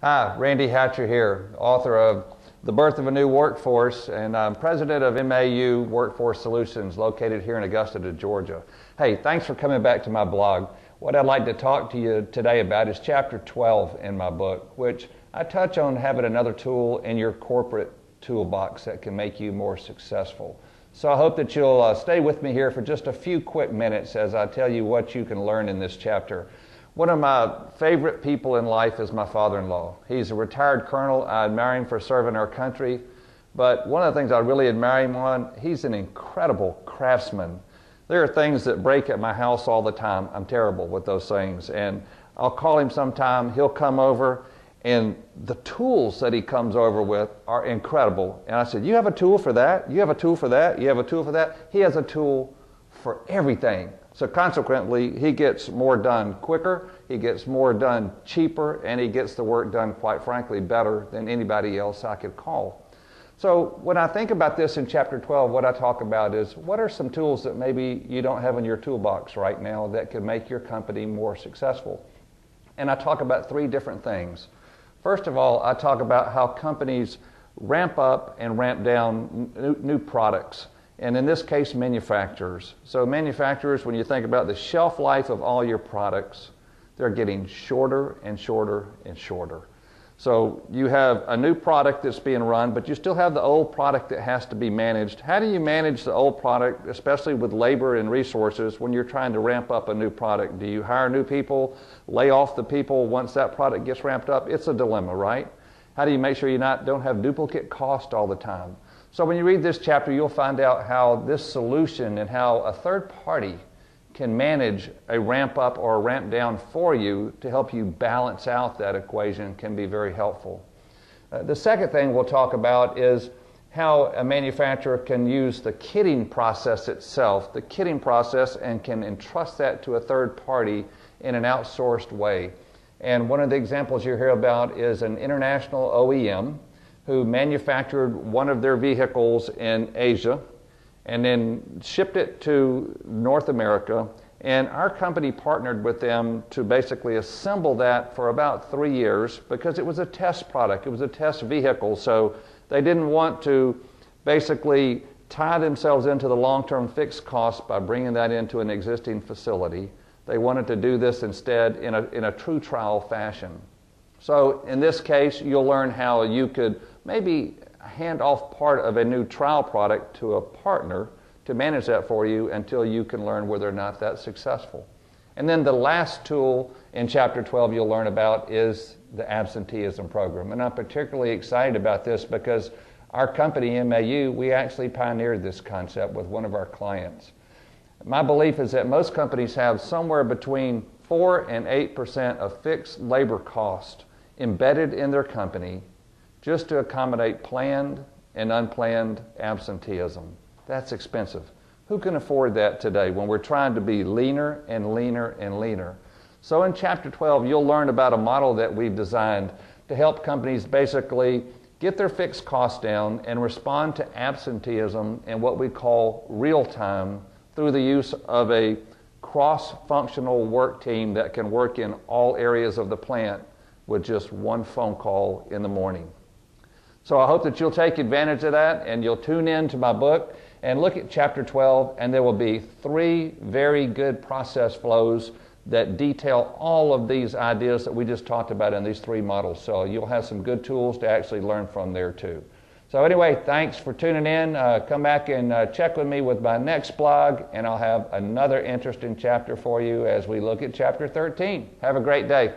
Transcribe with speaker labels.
Speaker 1: Hi, Randy Hatcher here, author of The Birth of a New Workforce, and I'm president of MAU Workforce Solutions located here in Augusta, Georgia. Hey, thanks for coming back to my blog. What I'd like to talk to you today about is chapter 12 in my book, which I touch on having another tool in your corporate toolbox that can make you more successful. So I hope that you'll stay with me here for just a few quick minutes as I tell you what you can learn in this chapter. One of my favorite people in life is my father-in-law. He's a retired colonel. I admire him for serving our country. But one of the things I really admire him on, he's an incredible craftsman. There are things that break at my house all the time. I'm terrible with those things. And I'll call him sometime. He'll come over, and the tools that he comes over with are incredible. And I said, you have a tool for that? You have a tool for that? You have a tool for that? He has a tool for everything. So consequently, he gets more done quicker, he gets more done cheaper, and he gets the work done, quite frankly, better than anybody else I could call. So when I think about this in chapter 12, what I talk about is what are some tools that maybe you don't have in your toolbox right now that could make your company more successful? And I talk about three different things. First of all, I talk about how companies ramp up and ramp down new products. And in this case, manufacturers. So manufacturers, when you think about the shelf life of all your products, they're getting shorter and shorter and shorter. So you have a new product that's being run, but you still have the old product that has to be managed. How do you manage the old product, especially with labor and resources, when you're trying to ramp up a new product? Do you hire new people, lay off the people once that product gets ramped up? It's a dilemma, right? How do you make sure you don't have duplicate cost all the time? So when you read this chapter, you'll find out how this solution and how a third party can manage a ramp up or a ramp down for you to help you balance out that equation can be very helpful. The second thing we'll talk about is how a manufacturer can use the kitting process itself, and can entrust that to a third party in an outsourced way. And one of the examples you hear about is an international OEM who manufactured one of their vehicles in Asia and then shipped it to North America. And our company partnered with them to basically assemble that for about 3 years because it was a test product. It was a test vehicle. So they didn't want to basically tie themselves into the long-term fixed costs by bringing that into an existing facility. They wanted to do this instead in a true trial fashion. So in this case, you'll learn how you could maybe hand off part of a new trial product to a partner to manage that for you until you can learn whether or not that's successful. And then the last tool in chapter 12 you'll learn about is the absenteeism program. And I'm particularly excited about this because our company, MAU, we actually pioneered this concept with one of our clients. My belief is that most companies have somewhere between 4 and 8% of fixed labor cost embedded in their company just to accommodate planned and unplanned absenteeism. That's expensive. Who can afford that today when we're trying to be leaner and leaner and leaner? So in chapter 12, you'll learn about a model that we've designed to help companies basically get their fixed costs down and respond to absenteeism in what we call real time through the use of a cross-functional work team that can work in all areas of the plant with just one phone call in the morning. So I hope that you'll take advantage of that and you'll tune in to my book and look at chapter 12, and there will be 3 very good process flows that detail all of these ideas that we just talked about in these 3 models. So you'll have some good tools to actually learn from there too. So anyway, thanks for tuning in. Come back and check with me with my next blog, and I'll have another interesting chapter for you as we look at chapter 13. Have a great day.